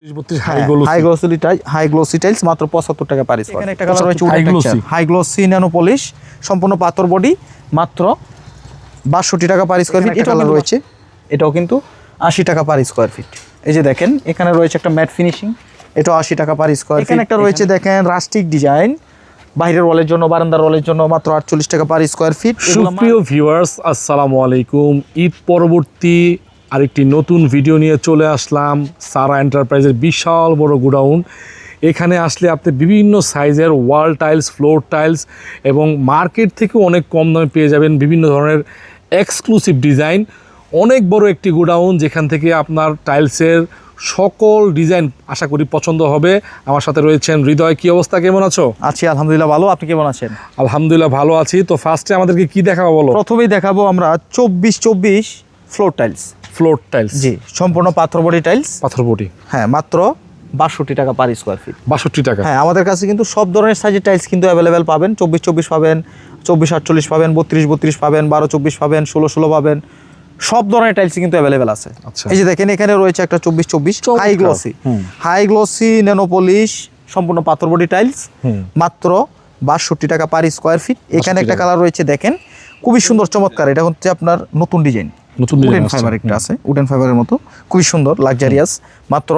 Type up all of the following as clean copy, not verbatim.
High glossy tiles মাত্র 75 টাকা per square. এখানে একটা কালার রয়েছে হাই গ্লোসি ন্যানো পলিশ সম্পূর্ণ পাথর বডি মাত্র 62 টাকা পার স্কয়ার ফিট। এটাও রয়েছে, এটাও কিন্তু 80 টাকা পার স্কয়ার ফিট। এই যে দেখেন এখানে রয়েছে একটা ম্যাট ফিনিশিং, এটাও 80 টাকা পার স্কয়ার ফিট। এখানে একটা রয়েছে দেখেন রাস্টিক ডিজাইন বাইরের ওয়ালের জন্য, বারান্দার ওয়ালের জন্য মাত্র 48 টাকা পার স্কয়ার ফিট। সুপ্রিয় ভিউয়ার্স আসসালামু আলাইকুম, ঈদ পরবর্তী আরেকটি নতুন ভিডিও নিয়ে চলে আসলাম সারা এন্টারপ্রাইজের বিশাল বড় গোডাউন। এখানে আসলে আপনি বিভিন্ন সাইজের ওয়াল টাইলস, ফ্লোর টাইলস এবং মার্কেট থেকে অনেক কম দামে পেয়ে যাবেন বিভিন্ন ধরনের এক্সক্লুসিভ ডিজাইন। অনেক বড় একটি গোডাউন যেখান থেকে আপনার টাইলসের সকল ডিজাইন আশা করি পছন্দ হবে। আমার সাথে রয়েছেন হৃদয়। কি অবস্থা, কেমন আছো? আছি আলহামদুলিল্লাহ ভালো, আপনি কেমন আছেন? আলহামদুলিল্লাহ ভালো আছি। তো ফার্স্টে আমাদেরকে কি দেখাবো বলো? প্রথমেই দেখাবো আমরা 24 ফ্লোর টাইলস। ফ্লোর টাইলস, জি, সম্পূর্ণ পাথর বডি টাইলস। পাথর বডি, হ্যাঁ, মাত্র 62 টাকা পার স্কয়ার ফিট। 62 টাকা। হ্যাঁ, আমাদের কাছে কিন্তু সব ধরনের সাইজের টাইলস কিন্তু অ্যাভেলেবেল পাবেন। 24 পাবেন, 24-48 পাবেন, 32-32 পাবেন, 12-24 পাবেন, 16-16 পাবেন। সব ধরনের টাইলস কিন্তু অ্যাভেলেবেল আছে। এই যে দেখেন এখানে রয়েছে একটা 24 হাই গ্লোসি ন্যানো পলিশ সম্পূর্ণ পাথর বডি টাইলস মাত্র 62 টাকা পার স্কয়ার ফিট। এখানে একটা কালার রয়েছে দেখেন খুবই সুন্দর চমৎকার, এটা হচ্ছে আপনার নতুন ডিজাইন, উডেন ফাইবার একটা আছে, উডেন ফাইবারের মতো খুবই সুন্দর লাক্সারিয়াস, মাত্র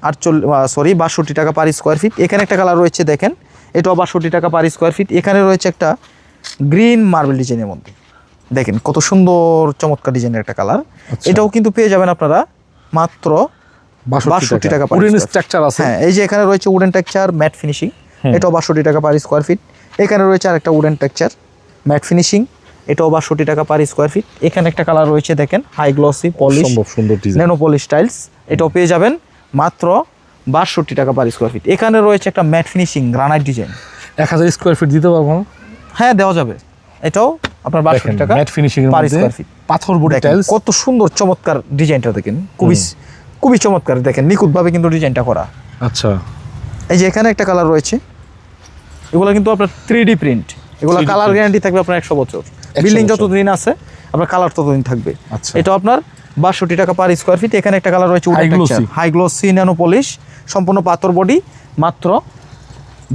62 টাকা পার স্কয়ার ফিট। এখানে একটা কালার রয়েছে দেখেন, এটাও 62 টাকা পার স্কয়ার ফিট। এখানে রয়েছে একটা গ্রিন মার্বেল ডিজাইনের মধ্যে, দেখেন কত সুন্দর চমৎকার ডিজাইনের একটা কালার। এটাও কিন্তু পেয়ে যাবেন আপনারা মাত্র 62 টাকা পার উডেন স্ট্রাকচার আছে। হ্যাঁ, এই যে এখানে রয়েছে উডেন টেক্সচার ম্যাট ফিনিশিং, এটাও 62 টাকা পার স্কয়ার ফিট। এখানে রয়েছে আরেকটা উডেন টেক্সচার ম্যাট ফিনিশিং, এটাও 62 টাকা পার স্কয়ার ফিট। এখানে একটা কালার রয়েছে দেখেন হাই গ্লসি পলিশ সুন্দর ডিজাইন ন্যানো পলিশ টাইলস, এটাও পেয়ে যাবেন মাত্র 62 টাকা পার স্কয়ার ফিট। এখানে রয়েছে একটা mat finishing granite design. 1000 square feet দিতে পারবো না? হ্যাঁ, দেওয়া যাবে। এটাও আপনার 62 টাকা ম্যাট ফিনিশিং এর পার মধ্যে স্কয়ার ফিট। পাথর বডি টাইলস, কত সুন্দর চমৎকার ডিজাইনটা দেখেন, খুবই চমৎকার, দেখেন নিখুঁতভাবে কিন্তু ডিজাইনটা করা। আচ্ছা, এই যে এখানে একটা কালার রয়েছে, এগুলো কিন্তু আপনার 3D প্রিন্ট, এগুলো কালার গ্যারান্টি থাকবে আপনার 100 বছর। বিল্ডিং যতদিন আছে আপনার কালার ততদিন থাকবে। এটা আপনার 62 টাকা পার স্কয়ার ফিট। এখানে একটা কালার রয়েছে হাই গ্লোসি ন্যানো পলিশ সম্পূর্ণ পাথর বডি মাত্র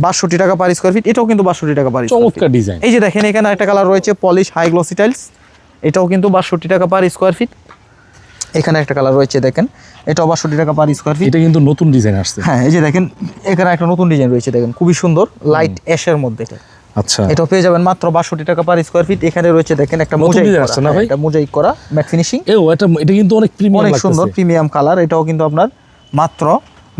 62 টাকা পার স্কয়ার ফিট। এটাও কিন্তু 62 টাকা পার স্কয়ার ফিট। চমৎকার ডিজাইন। এই যে দেখেন এখানে একটা কালার রয়েছে পলিশ হাই গ্লোসি টাইলস, এটাও কিন্তু 62 টাকা পার স্কয়ার ফিট। এখানে একটা কালার রয়েছে দেখেন, এটাও 62 টাকা পার স্কয়ার ফিট। এটা কিন্তু নতুন ডিজাইন আসছে। হ্যাঁ, এই যে দেখেন এখানে একটা নতুন ডিজাইন রয়েছে দেখেন, খুবই সুন্দর লাইট অ্যাশের মধ্যে এটা। আচ্ছা, এটাও পেয়ে যাবেন মাত্র 62 টাকা পার স্কয়ার ফিট। এখানে রয়েছে দেখেন একটা মোজাইক আসছে না ভাই, এটা মোজাইক করা ম্যাট ফিনিশিং। এটা কিন্তু অনেক প্রিমিয়াম, অনেক সুন্দর প্রিমিয়াম কালার। এটাও কিন্তু আপনার মাত্র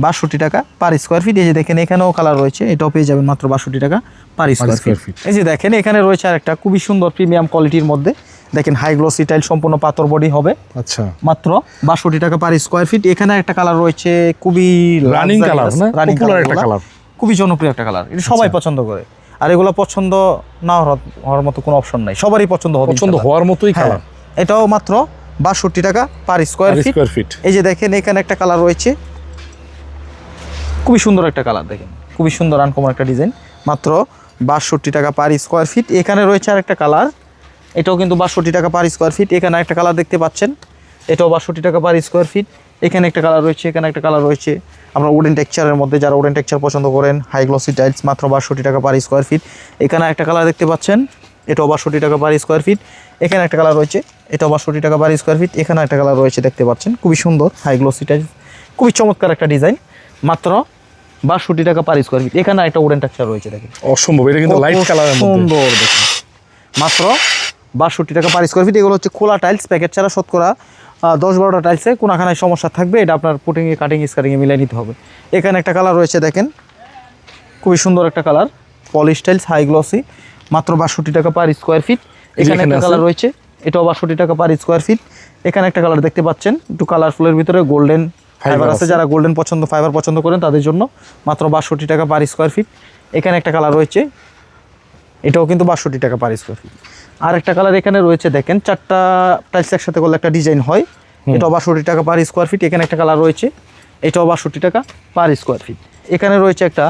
62 টাকা পার স্কয়ার ফিট। এই যে দেখেন এখানেও কালার রয়েছে, এটাও পেয়ে যাবেন মাত্র 62 টাকা পার স্কয়ার ফিট। এই যে দেখেন এখানে রয়েছে আরেকটা খুবই সুন্দর প্রিমিয়াম কোয়ালিটির মধ্যে, দেখেন হাই গ্লোসি টাইল সম্পূর্ণ পাথর বডি হবে। আচ্ছা, মাত্র 62 টাকা পার স্কয়ার ফিট। এখানে একটা কালার রয়েছে খুবই রানিং কালার, না পপুলার একটা কালার, খুবই জনপ্রিয় একটা কালার, এটা সবাই পছন্দ করে। আর এগুলো পছন্দ না হওয়ার মতো কোনো অপশন নাই, সবারই পছন্দ হওয়ার মতোই কালার। এটাও মাত্র 62 টাকা পার স্কয়ার ফিট। এই যে দেখেন এখানে একটা কালার রয়েছে, খুবই সুন্দর একটা কালার, দেখেন খুবই সুন্দর আনকমন একটা ডিজাইন, মাত্র 62 টাকা পার স্কয়ার ফিট। এখানে রয়েছে আরেকটা কালার, এটাও কিন্তু 62 টাকা পার স্কয়ার ফিট। এখানে একটা কালার দেখতে পাচ্ছেন, এটাও 62 টাকা পার স্কয়ার ফিট। এখানে একটা কালার রয়েছে, এখানে একটা কালার রয়েছে আমরা উডেন টেক্সচারের মধ্যে, যারা উডেন টেক্সচার পছন্দ করেন হাই গ্লসি টাইলস মাত্র 62 টাকা পার স্কয়ার ফিট। এখানে একটা কালার দেখতে পাচ্ছেন, এটাও 62 টাকা পার স্কয়ার ফিট। এখানে একটা কালার রয়েছে, এটাও 62 টাকা পার স্কয়ার ফিট। এখানে একটা কালার রয়েছে দেখতে পাচ্ছেন, খুবই সুন্দর হাই গ্লসি টাইলস, খুবই চমৎকার একটা ডিজাইন, মাত্র 62 টাকা পার স্কয়ার ফিট। এখানে একটা উডেন টেক্সচার রয়েছে দেখেন, অসম্ভব, এটা কিন্তু লাইট কালারের মধ্যে সুন্দর, দেখেন মাত্র 62 টাকা পার স্কয়ার ফিট। এগুলো হচ্ছে খোলা টাইলস, প্যাকেট ছাড়া শতকরা 10-12টা টাইলসে কোনাখানায় সমস্যা থাকবে, এটা আপনার পুটিংয়ে কাটিং স্কারিংয়ে মিলাই নিতে হবে। এখানে একটা কালার রয়েছে দেখেন, খুবই সুন্দর একটা colour polish tiles high glossy মাত্র 62 টাকা পার স্কয়ার ফিট। এখানে একটা কালার রয়েছে, এটাও 62 টাকা পার স্কয়ার ফিট। এখানে একটা কালার দেখতে পাচ্ছেন একটু কালারফুলের ভিতরে গোল্ডেন ফাইবার আছে, যারা গোল্ডেন ফাইবার পছন্দ করেন তাদের জন্য মাত্র 62 টাকা পার স্কয়ার ফিট। এখানে একটা কালার রয়েছে, এটাও কিন্তু 62 টাকা পার স্কয়ার ফিট। আর একটা কালার এখানে রয়েছে দেখেন, 4টা টাইলস একসাথে করলে একটা ডিজাইন হয়, এটাও 62 টাকা পার স্কয়ার ফিট। এখানে একটা কালার রয়েছে, এটাও 62 টাকা পার স্কয়ার ফিট। এখানে রয়েছে একটা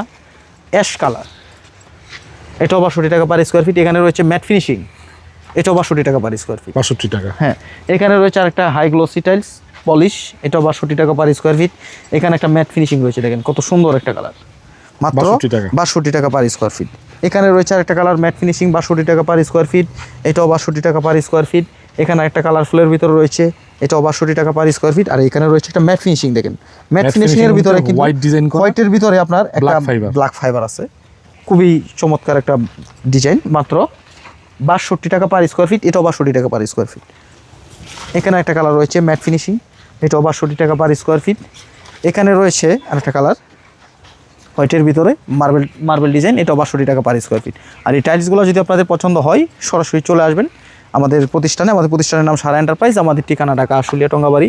অ্যাশ কালার, এটাও 62 টাকা পার স্কয়ার ফিট। এখানে রয়েছে ম্যাট ফিনিশিং, এটাও 62 টাকা পার স্কয়ার ফিট। 62 টাকা। হ্যাঁ, এখানে রয়েছে আরেকটা হাই গ্লোসি টাইলস পলিশ, এটাও 62 টাকা পার স্কোয়ার ফিট। এখানে একটা ম্যাট ফিনিশিং রয়েছে, দেখেন কত সুন্দর একটা কালার, মাত্র 62 টাকা পার স্কোয়ার ফিট। এখানে রয়েছে আরেকটা কালার ম্যাট ফিনিশিং, 62 টাকা পার স্কোয়ার ফিট, এটাও 62 টাকা পার স্কোয়ার ফিট। এখানে একটা কালার ফুলের ভিতরে রয়েছে, এটাও 62 টাকা পার স্কোয়ার ফিট। আর এখানে রয়েছে একটা ম্যাট ফিনিশিং, দেখেন ম্যাট ফিনিশিং এর ভিতরে কিন্তু হোয়াইট ডিজাইন, হোয়াইটের ভিতরে আপনার একটা ব্ল্যাক ফাইবার আছে, খুবই চমৎকার একটা ডিজাইন, মাত্র 62 টাকা পার স্কোয়ার ফিট, এটাও 62 টাকা পার স্কোয়ার ফিট। এখানে একটা কালার রয়েছে ম্যাট ফিনিশিং, এটাও 62 টাকা পার স্কোয়ার ফিট। এখানে রয়েছে আরেকটা কালার হোয়াইটের ভিতরে মার্বেল ডিজাইন, এটাও 62 টাকা পার স্কোয়ার ফিট। আর এই টাইলসগুলো যদি আপনাদের পছন্দ হয় সরাসরি চলে আসবেন আমাদের প্রতিষ্ঠানে। আমাদের প্রতিষ্ঠানের নাম সারা এন্টারপ্রাইজ, আমাদের ঠিকানা ঢাকা আশুলিয়া টঙ্গাবাড়ি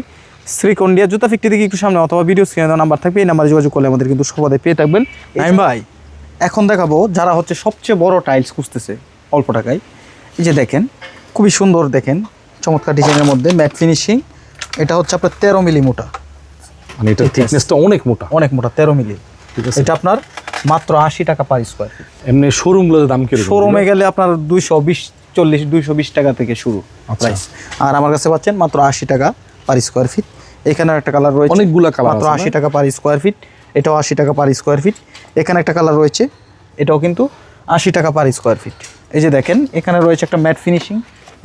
শ্রীকন্ডিয়া জুতা ফ্যাক্টরি থেকে একটু সামনে, অথবা ভিডিও স্ক্রিনে দেওয়া নাম্বার থাকবে, এই নাম্বারে যোগাযোগ করলে আমাদের কিন্তু সবাই পেয়ে থাকবেন। আমি ভাই এখন দেখাবো যারা হচ্ছে সবচেয়ে বড় টাইলস খুঁজতেছে অল্প টাকায়। এই যে দেখেন খুবই সুন্দর, দেখেন চমৎকার ডিজাইনের মধ্যে ম্যাট ফিনিশিং, এটা হচ্ছে আপনার 13 মিলি মোটা, মানে এটা থিকনেসটা অনেক মোটা, অনেক মোটা 13 মিলি। এটা আপনার মাত্র 80 টাকা পার স্কোয়ার ফিট। এমনি শোরুমগুলোর দাম কি? শোরুমে গেলে আপনার 220 টাকা থেকে শুরু প্রাইস, আর আমার কাছে পাচ্ছেন মাত্র 80 টাকা পার স্কোয়ার ফিট। এখানে একটা কালার রয়েছে, অনেকগুলো কালার, মাত্র 80 টাকা পার স্কোয়ার ফিট, এটাও 80 টাকা পার স্কোয়ার ফিট। এখানে একটা কালার রয়েছে, এটাও কিন্তু 80 টাকা পার স্কোয়ার ফিট। এই যে দেখেন এখানে রয়েছে একটা ম্যাট ফিনিশিং,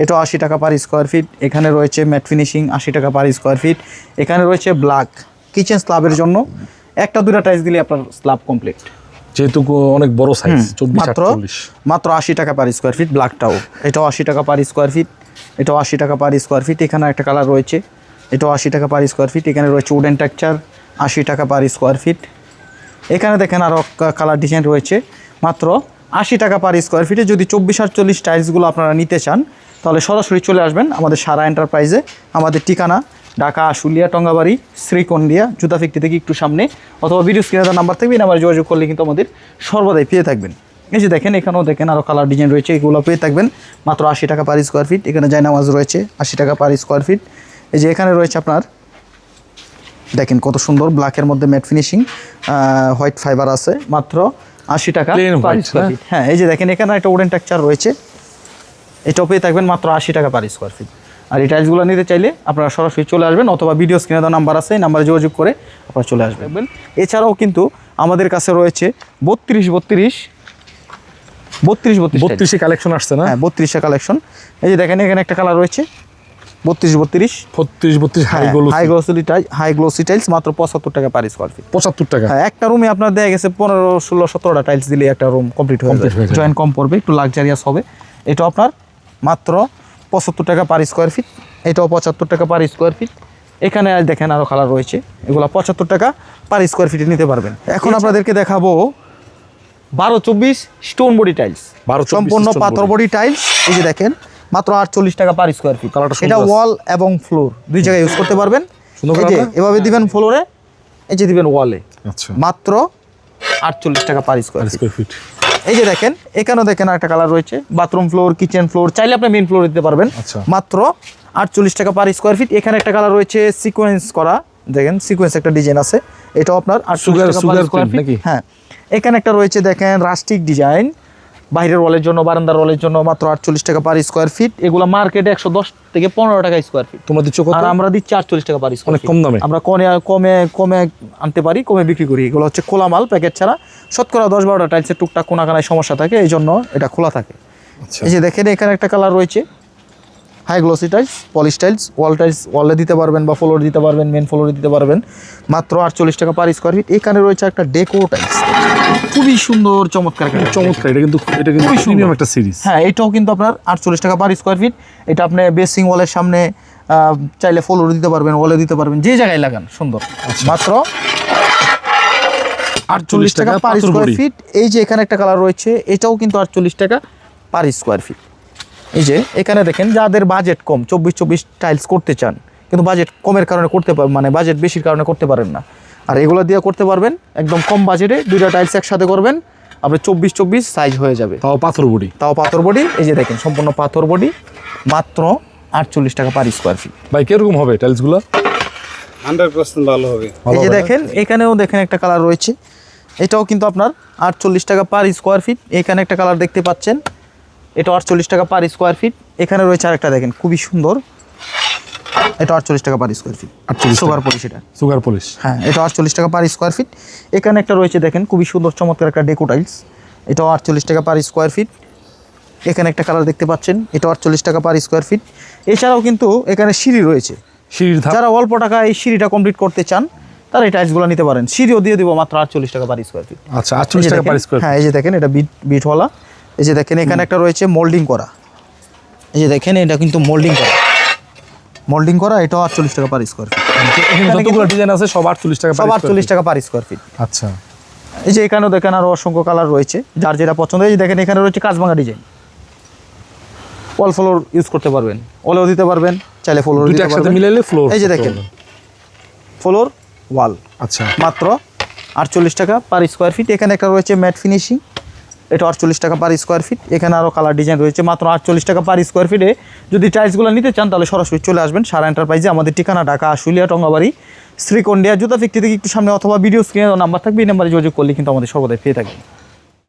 এটাও 80 টাকা পার স্কোয়ার ফিট। এখানে রয়েছে ম্যাট ফিনিশিং 80 টাকা পার স্কোয়ার ফিট। এখানে রয়েছে ব্ল্যাক কিচেন স্ল্যাবের জন্য, একটা দুটা টাইলস দিলে আপনার স্ল্যাব কমপ্লিট, যেহেতু অনেক বড় সাইজ 24-48, মাত্র 80 টাকা পার স্কোয়ার ফিট। ব্ল্যাকটাও এটাও 80 টাকা পার স্কোয়ার ফিট, এটাও 80 টাকা পার স্কোয়ার ফিট। এখানে একটা কালার রয়েছে, এটাও 80 টাকা পার স্কোয়ার ফিট। এখানে রয়েছে উডেন টেক্সচার 80 টাকা পার স্কোয়ার ফিট। এখানে দেখেন আরও কালার ডিজাইন রয়েছে, মাত্র 80 টাকা পার স্কোয়ার ফিটে। যদি 24-48 টাইলসগুলো আপনারা নিতে চান তাহলে সরাসরি চলে আসবেন আমাদের সারা এন্টারপ্রাইজে। আমাদের ঠিকানা ঢাকা আশুলিয়া টঙ্গাবাড়ি শ্রীকন্ডিয়া জুতা ফ্যাক্টরি থেকে একটু সামনে, অথবা ভিডিও স্ক্রিনে তার নাম্বার থাকবে, নাম্বারে যোগাযোগ করলে কিন্তু আমাদের সর্বদাই পেয়ে থাকবেন। এই যে দেখেন এখানেও দেখেন আরও কালার ডিজাইন রয়েছে, এগুলো পেয়ে থাকবেন মাত্র 80 টাকা পার স্কোয়ার ফিট। এখানে জায়নামাজ রয়েছে 80 টাকা পার স্কোয়ার ফিট। এই যে এখানে রয়েছে আপনার দেখেন কত সুন্দর ব্ল্যাকের মধ্যে ম্যাট ফিনিশিং, হোয়াইট ফাইবার আছে, মাত্র 80 টাকা পার স্কোয়ার ফিট। হ্যাঁ এই যে দেখেন এখানে একটা উডেন টেক্সচার রয়েছে, এটাও পেয়ে থাকবেন মাত্র 80 টাকা পার স্কোয়ার ফিট। আর এই টাইলসগুলো নিতে চাইলে আপনারা সরাসরি চলে আসবেন, অথবা ভিডিও স্ক্রিনে দেওয়া নাম্বার আছে, এই নাম্বারে যোগাযোগ করে আপনারা চলে আসবেন। এছাড়াও কিন্তু আমাদের কাছে রয়েছে 32 কালেকশন আসছে না? হ্যাঁ 32 কালেকশন। এই যে দেখেন এখানে একটা কালার রয়েছে 32 হাই গ্লোসি টাইলস, মাত্র 75 টাকা পার স্কোয়ার ফিট। 75 টাকা? হ্যাঁ, একটা রুমে আপনার দেখা গেছে 15-16-17টা টাইলস দিলে একটা রুম কমপ্লিট হয়ে যাবে, জয়েন্ট কম পড়বে, একটু লাক্সারিয়াস হবে। এটা আপনার মাত্র 75 টাকা পার স্কোয়ার ফিট, এটাও 75 টাকা পার স্কোয়ার ফিট। এখানে দেখেন আরও কালার রয়েছে, এগুলো 75 টাকা পার স্কোয়ার ফিটে নিতে পারবেন। এখন আপনাদেরকে দেখাবো 12-24 স্টোন বডি টাইলস, সম্পূর্ণ পাথর বডি টাইলস। এই যে দেখেন মাত্র 48 টাকা পার স্কোয়ার ফিট। এটা ওয়াল এবং ফ্লোর দুই জায়গায় ইউজ করতে পারবেন। এই যে এভাবে দিবেন ফ্লোরে, এই যে দিবেন ওয়ালে, মাত্র 48 টাকা পার স্কোয়ার ফিট। এই যে দেখেন এখানেও দেখেন একটা কালার রয়েছে, বাথরুম ফ্লোর, কিচেন ফ্লোর, চাইলে আপনি মেইন ফ্লোরে দিতে পারবেন, মাত্র 48 টাকা পার স্কোয়ার ফিট। এখানে একটা কালার রয়েছে সিকোয়েন্স করা, দেখেন সিকোয়েন্স একটা ডিজাইন আছে, এটাও আপনার 48 টাকা পার স্কোয়ার ফিট। হ্যাঁ, এখানে একটা রয়েছে দেখেন রাস্টিক ডিজাইন, বাইরের ওয়ালের জন্য, বারান্দার ওয়ালের জন্য, মাত্র 48 টাকা পার স্কোয়ার ফিট। এগুলো মার্কেটে 110 থেকে 15 টাকা স্কোয়ার ফিট, তোমরা দিচ্ছ কত? আর আমরা দিচ্ছি 48 টাকা পার স্কোয়ার ফিট, অনেক কম দামে। আমরা কমে আনতে পারি, কমে বিক্রি করি। এগুলো হচ্ছে খোলা মাল, প্যাকেট ছাড়া। শতকরা 10-12টা টাইলসের টুকটাক কোনাকানায় সমস্যা থাকে, এই জন্য এটা খোলা থাকে। এই যে দেখেন এখানে একটা কালার রয়েছে high glossy tiles, polish tiles, ওয়ালে দিতে পারবেন বা ফ্লোরে দিতে পারবেন, মেন ফ্লোরে দিতে পারবেন, মাত্র 48 টাকা পার স্কোয়ার ফিট। এখানে রয়েছে একটা ডেকো টাইলস, খুবই সুন্দর চমৎকার, এটা কিন্তু প্রিমিয়াম একটা সিরিজ। হ্যাঁ, এটাও কিন্তু আপনার 48 টাকা পার স্কোয়ার ফিট। এটা আপনি বেসিং ওয়ালের সামনে চাইলে ফ্লোরে দিতে পারবেন, ওয়ালে দিতে পারবেন, যে জায়গায় লাগান সুন্দর, মাত্র 48 টাকা পার স্কোয়ার ফিট। এই যে এখানে একটা কালার রয়েছে, এটাও কিন্তু 48 টাকা পার স্কোয়ার ফিট। এই যে এখানে দেখেন যাদের বাজেট কম, 24 টাইলস করতে চান কিন্তু বাজেট কমের কারণে মানে বাজেট বেশির কারণে করতে পারেন না, আর এগুলো দিয়ে করতে পারবেন একদম কম বাজেটে। দুইটা টাইলস একসাথে করবেন, আপনার 24 সাইজ হয়ে যাবে, তাও পাথর বডি। এই যে দেখেন সম্পূর্ণ পাথর বডি, মাত্র 48 টাকা পার স্কোয়ার ফিট। ভাই কিরকম হবে টাইলসগুলো? 100% ভালো হবে। এই যে দেখেন এখানেও দেখেন একটা কালার রয়েছে, এটাও কিন্তু আপনার 48 টাকা পার স্কোয়ার ফিট। এখানে একটা কালার দেখতে পাচ্ছেন, এটা 48 টাকা পার স্কোয়ার ফিট। এখানে রয়েছে আরেকটা দেখেন খুবই সুন্দর, এটা 48 টাকা per square feet. 48 sugar polish এটা। সুগার পলিশ, হ্যাঁ, এটা 48 টাকা পার স্কোয়ার ফিট। এখানে একটা রয়েছে দেখেন খুবই সুন্দর চমৎকার একটা ডেকো টাইলস, এটাও 48 টাকা পার স্কোয়ার ফিট। এখানে একটা কালার দেখতে পাচ্ছেন, এটা 48 টাকা পার স্কোয়ার ফিট। এছাড়াও কিন্তু এখানে সিঁড়ি রয়েছে, সিঁড়ির ধাপ। যারা অল্প টাকা এই সিঁড়িটা কমপ্লিট করতে চান তারা এই টাইলসগুলো নিতে পারেন। সিঁড়িও দিয়ে দিব মাত্র 48 টাকা পার স্কোয়ার ফিট। আচ্ছা, 48 টাকা পার স্কোয়ার। হ্যাঁ, এই যে দেখেন এটা বিটওয়ালা। এই যে দেখেন এখানে একটা রয়েছে মোল্ডিং করা, এই যে দেখেন এটা কিন্তু মোল্ডিং করা, এটাও 48 টাকা পার স্কোয়ার ফিট। এখানে যতগুলো ডিজাইন আছে সব 48 টাকা সব 48 টাকা পার স্কোয়ার ফিট। আচ্ছা, এই যে এখানেও দেখেন আরও অসংখ্য কালার রয়েছে, যার যেটা পছন্দ। এই যে দেখেন এখানে রয়েছে কাঁচভাঙা ডিজাইন, ওয়াল ফ্লোর ইউজ করতে পারবেন, ওয়ালেও দিতে পারবেন, চাইলে ফ্লোর দুটো দিতে একসাথে পারবেন। মিলাইলে ফ্লোর। এই যে দেখেন ফ্লোর ওয়াল আচ্ছা, মাত্র 48 টাকা পার স্কোয়ার ফিট। এখানে একটা রয়েছে ম্যাট ফিনিশিং, এটা 48 টাকা পার স্কোয়ার ফিট। এখানে আরও কালার ডিজাইন রয়েছে, মাত্র 48 টাকা পার স্কোয়ার ফিটে। যদি টাইলসগুলো নিতে চান তাহলে সরাসরি চলে আসবেন সারা এন্টারপ্রাইজে। আমাদের ঠিকানা ঢাকা আশুলিয়া টঙ্গাবাড়ি শ্রীকন্ডিয়া জুতা ফ্যাক্টরি থেকে একটু সামনে, অথবা ভিডিও স্ক্রিনে নাম্বার থাকবে, এই নাম্বারে যোগাযোগ করলে কিন্তু আমাদের সর্বদাই পেয়ে থাকবেন।